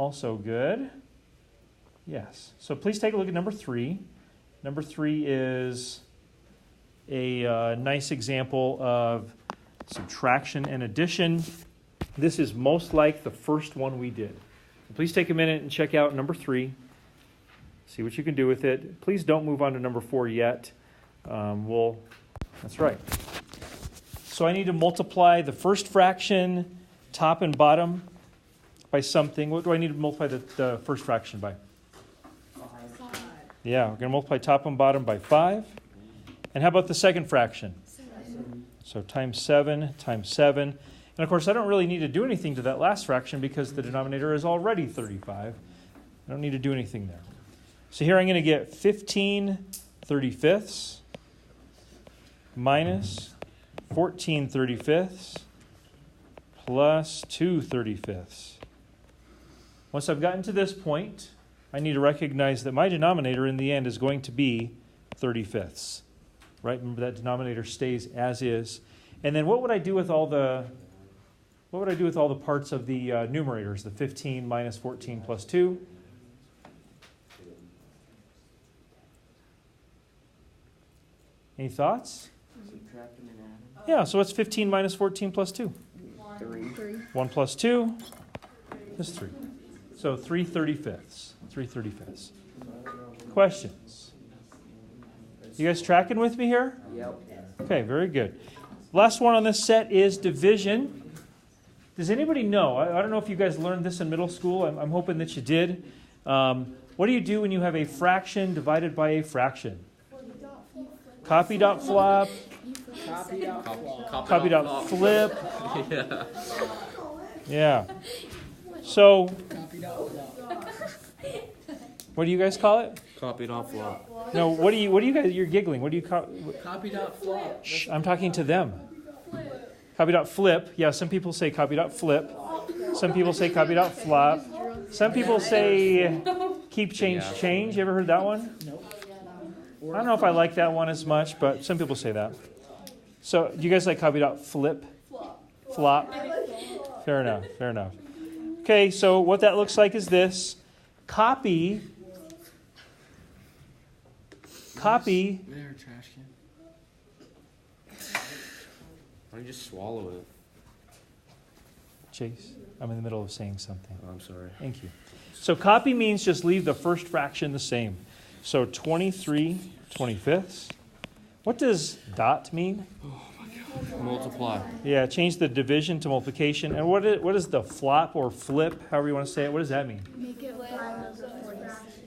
Also good. Yes. So please take a look at number 3. Number 3 is a nice example of subtraction and addition. This is most like the first one we did. Please take a minute and check out number 3. See what you can do with it. Please don't move on to number 4 yet. That's right. So I need to multiply the first fraction, top and bottom, by something. What do I need to multiply the first fraction by? 5. Yeah, we're going to multiply top and bottom by 5. And how about the second fraction? 7. So times 7 times 7. And of course, I don't really need to do anything to that last fraction because the denominator is already 35. I don't need to do anything there. So here I'm going to get 15 35ths minus 14 35ths plus 2 35ths. Once I've gotten to this point, I need to recognize that my denominator in the end is going to be 35ths. Right? Remember that denominator stays as is. And then what would I do with all the parts of the numerators? The 15 minus 14 plus 2? Any thoughts? Subtract them and add them. Yeah, so what's 15 minus 14 plus 2? 3. 1 plus 2 is 3. So 3 35ths. 3 35ths. Questions? You guys tracking with me here? Yep. Okay, very good. Last one on this set is division. Does anybody know? I don't know if you guys learned this in middle school. I'm hoping that you did. What do you do when you have a fraction divided by a fraction? Copy dot flop. Copy dot flip. Yeah. Yeah. So, what do you guys call it? Copy dot flop. No, what do you guys, you're giggling. What do you call Copy dot flop. Shh, I'm talking to them. Copy dot flip. Yeah, some people say copy dot flip. Some people say copy dot flop. Some people say keep change change. You ever heard that one? I don't know if I like that one as much, but some people say that. So, do you guys like copy dot flip? Flop. Fair enough. Fair enough. Okay, so what that looks like is this. Copy. There, trash can. Why don't you just swallow it? Chase, I'm in the middle of saying something. Oh, I'm sorry. Thank you. So copy means just leave the first fraction the same. So 23 25ths. What does dot mean? Multiply. Yeah, change the division to multiplication. And what is the flop or flip, however you want to say it? What does that mean? Make it flip.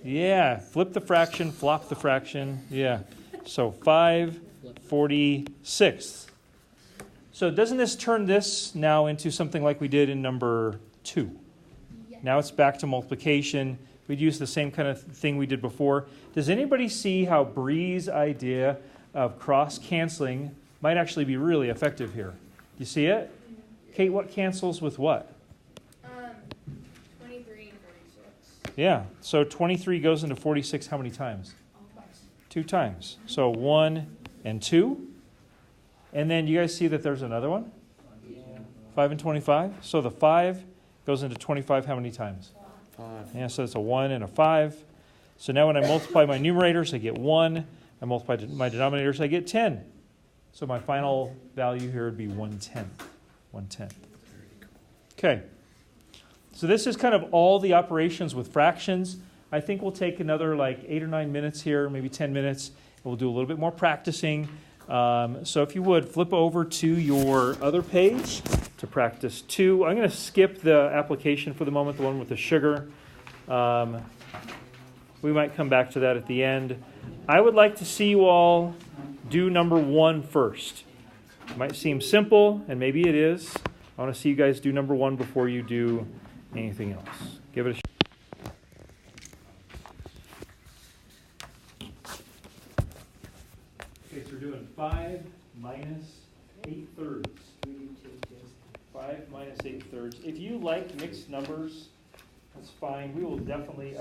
Yeah, flip the fraction, flop the fraction. Yeah. So 5/46. So doesn't this turn this now into something like we did in number 2? Now it's back to multiplication. We'd use the same kind of thing we did before. Does anybody see how Bree's idea of cross-canceling might actually be really effective here? You see it? Kate, what cancels with what? 23 and 46. Yeah, so 23 goes into 46 how many times? 2 times. So 1 and 2. And then you guys see that there's another one? 5 and 25. So the 5 goes into 25 how many times? 5. Yeah, so it's a 1 and a 5. So now when I multiply my numerators, I get 1. I multiply my denominators, I get 10. So my final value here would be 1/10. 1/10. Okay. So this is kind of all the operations with fractions. I think we'll take another like 8 or 9 minutes here, maybe 10 minutes. We'll do a little bit more practicing. So if you would, flip over to your other page to practice 2. I'm going to skip the application for the moment, the one with the sugar. We might come back to that at the end. I would like to see you all do number 1 first. It might seem simple, and maybe it is. I want to see you guys do number 1 before you do anything else. Give it a shot. Okay, so we're doing 5 minus 8/3. 5 minus 8/3. If you like mixed numbers, that's fine. I will definitely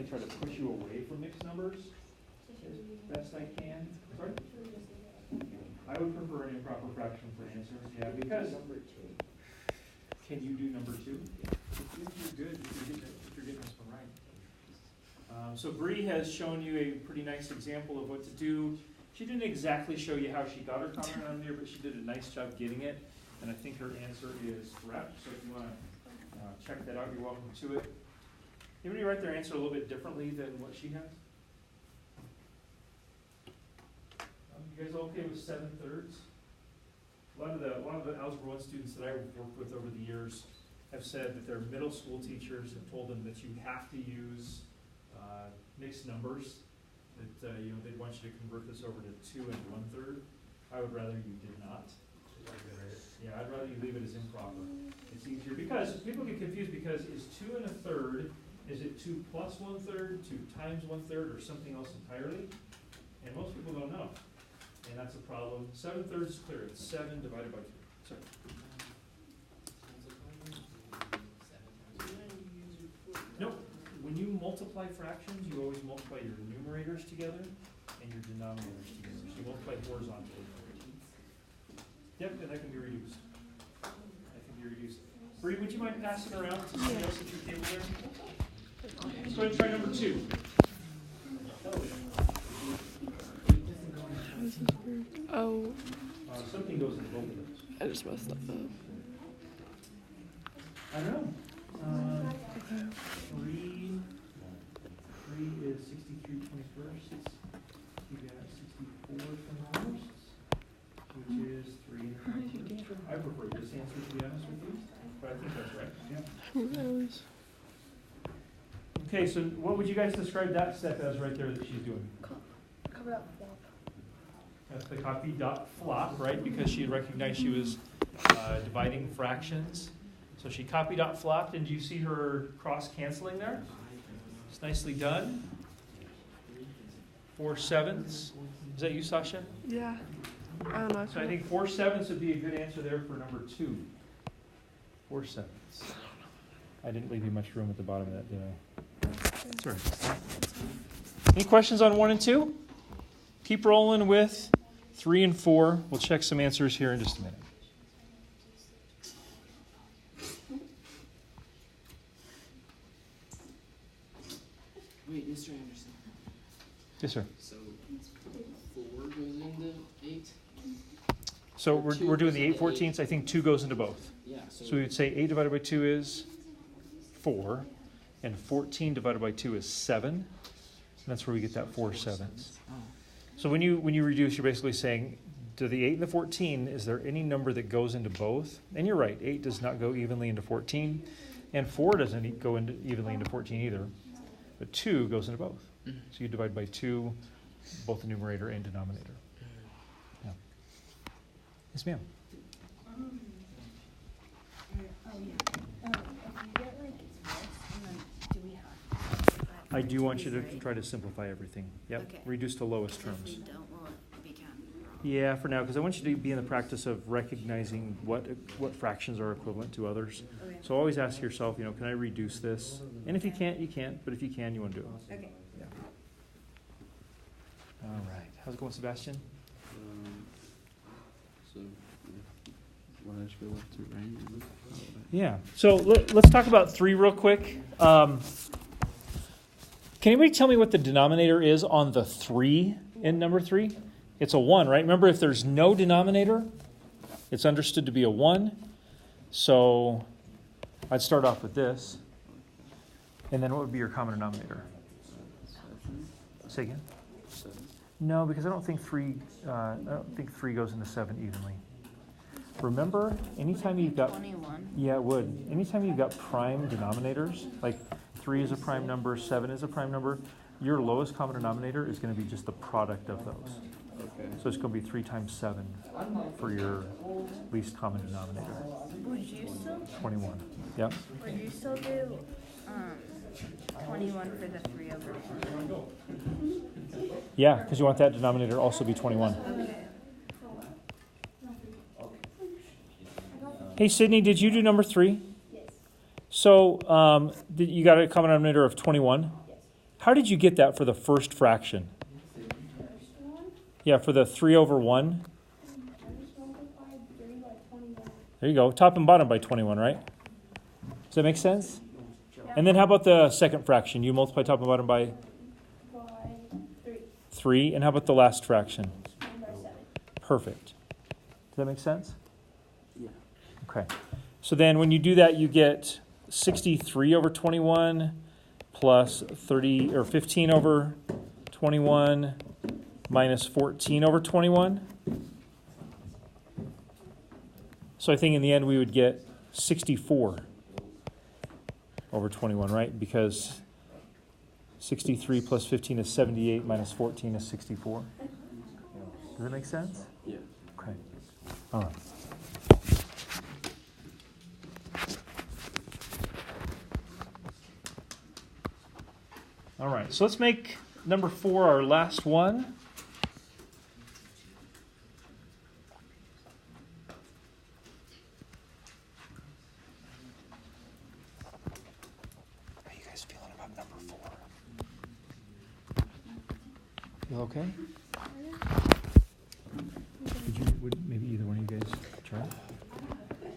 try to push you away from mixed numbers as best I can. Sorry? I would prefer an improper fraction for answers, yeah, because Can you do number 2? You're good if you're getting this one right. So Bree has shown you a pretty nice example of what to do. She didn't exactly show you how she got her common denominator, but she did a nice job getting it, and I think her answer is correct. So if you want to check that out, you're welcome to it. Anybody write their answer a little bit differently than what she has? You guys okay with 7/3? A lot of the Algebra 1 students that I've worked with over the years have said that their middle school teachers have told them that you have to use mixed numbers. That they'd want you to convert this over to 2 1/3. I would rather you did not. Yeah, I'd rather you leave it as improper. It's easier because people get confused because is 2 1/3, is it 2 plus 1/3, 2 times 1/3, or something else entirely? And most people don't know. And that's a problem. 7/3 is clear. It's 7 divided by 2. Sorry. Nope. When you multiply fractions, you always multiply your numerators together and your denominators together. So you multiply horizontally. Yep, and that can be reduced. Bree, would you mind passing around to somebody else at your table there? Let's go ahead and try number 2. Oh, Something goes in both of those. I just messed that up. I don't know. 3 is 63/21. You got 64/21, which is 3 1/4. I prefer this answer, to be honest with you, but I think that's right. Yeah. Who knows? Okay, so what would you guys describe that step as right there that she's doing? Cover up flop. That's the copy dot flop, right? Because she had recognized she was dividing fractions. So she copy dot flopped, and do you see her cross canceling there? It's nicely done. 4/7. Is that you, Sasha? Yeah. I don't know. So I think 4/7 would be a good answer there for number 2. 4/7. I didn't leave you much room at the bottom of that, did I? Sorry. Any questions on 1 and 2? Keep rolling with 3 and 4. We'll check some answers here in just a minute. Wait, Mr. Anderson. Yes, sir. So 4 goes into 8? So Or we're 2 doing goes the into 8/14. I think 2 goes into both. Yeah, So we would say 8 divided by 2 is 4, and 14 divided by 2 is 7. And that's where we get that 4/7. Oh. So when you reduce, you're basically saying, to the 8 and the 14, is there any number that goes into both? And you're right, 8 does not go evenly into 14, and 4 doesn't go into evenly into 14 either. But 2 goes into both. Mhm. So you divide by 2, both the numerator and denominator. Yeah. Yes, ma'am. Oh, yeah. If you get like this, and then do we have? I do want you to try to simplify everything. Yep, Okay. reduce to lowest If terms. we don't, we can. Yeah, for now, because I want you to be in the practice of recognizing what fractions are equivalent to others. Okay. So always ask yourself, can I reduce this? And if you can't, you can't. But if you can, you want to do it. Okay. Yeah. All right. How's it going, Sebastian? So, what I just go left to right? Yeah. So let's talk about 3 real quick. Can anybody tell me what the denominator is on the 3 in number 3? It's a 1, right? Remember, if there's no denominator, it's understood to be a 1. So I'd start off with this. And then what would be your common denominator? 7. Say again? 7. No, because I don't think 3 goes into 7 evenly. Remember, anytime you've got 21. Yeah, it would. Anytime you've got prime denominators, like 3 is a prime number, 7 is a prime number, your lowest common denominator is going to be just the product of those. Okay. So it's going to be 3 times 7 for your least common denominator. Would you still 21. Yep. Would you still do 21 for the 3/4? Yeah, because you want that denominator also be 21. Okay. Hey, Sydney, did you do number 3? Yes. So you got a common denominator of 21? Yes. How did you get that for the first fraction? Yeah, for the 3/1. There you go. Top and bottom by 21, right? Does that make sense? And then how about the second fraction? You multiply top and bottom by By 3. 3. And how about the last fraction? 1 by 7. Perfect. Does that make sense? Yeah. Okay. So then when you do that, you get 63 over 21 plus 30 or 15 over 21 minus 14 over 21. So I think in the end we would get 64 over 21, right? Because 63 plus 15 is 78 minus 14 is 64. Does that make sense? Yeah. Okay. All right. All right, so let's make number 4 our last one. How are you guys feeling about number 4? Feel okay? Would maybe either one of you guys try?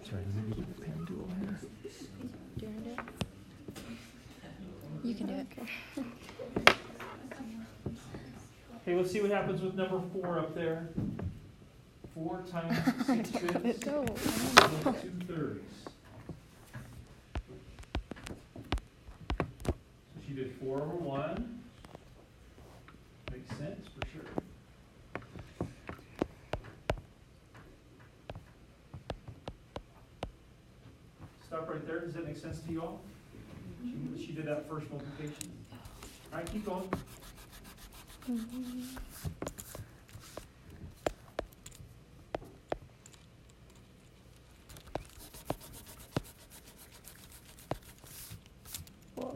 Sorry, maybe get the pen tool here. Do you want to do it? You can do it. Okay, let's see what happens with number 4 up there. 4 times 6 fifths Go. equals 2/3. So she did 4 over 1. Makes sense for sure. Stop right there. Does that make sense to you all? She did that first multiplication. All right, keep going. Whoa.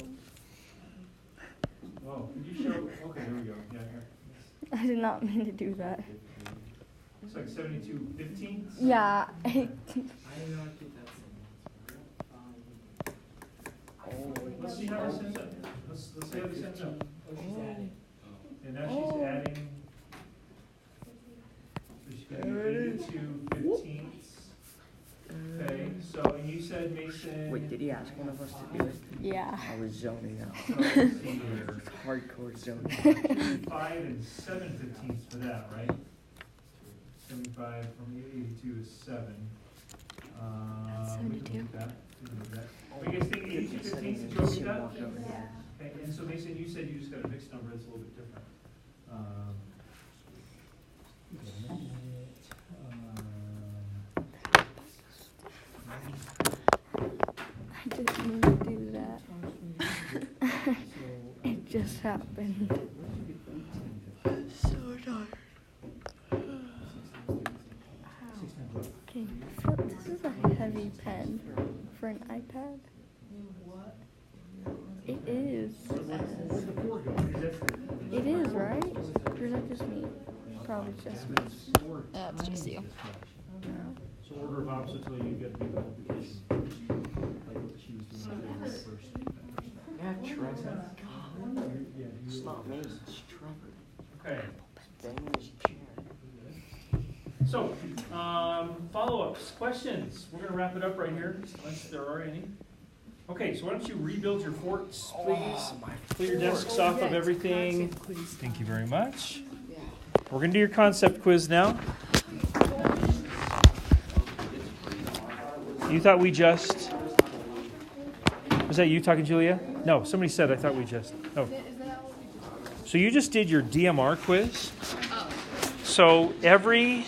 Oh, could you show? Okay, there we go. Yeah, here. I did not mean to do that. Looks like 72/15. Yeah. Let's see how this ends up. Let's see how this ends up. And now she's adding. So she's got 82/15. Okay, so and you said Mason. Wait, did he ask one of us to do it? Yeah. I was zoning out. Let's see here. Hardcore zoning. 5 7/15 for that, right? 75 from 82 is 7. That's 72. What do you guys think? 82/15 is you okay with that? Okay, and so Mason, you said you just got a mixed number that's a little bit different. I didn't mean to do that. It just happened. So tired. Okay, so this is a heavy pen for an iPad. It is. It is, right? Or is that just me? Probably just me. That's just you. So order of opposites till you get the multiplication. Like what she was doing first. Yeah, Trevor. Yeah, It's not me, it's Trevor. Okay. Banging his chair. So, follow-ups, questions. We're going to wrap it up right here, unless there are any. Okay, so why don't you rebuild your forts, please? Clear your desks off of everything. Thank you very much. We're going to do your concept quiz now. You thought we just... Was that you talking, Julia? No, somebody said I thought we just... Oh. So you just did your DMR quiz. So every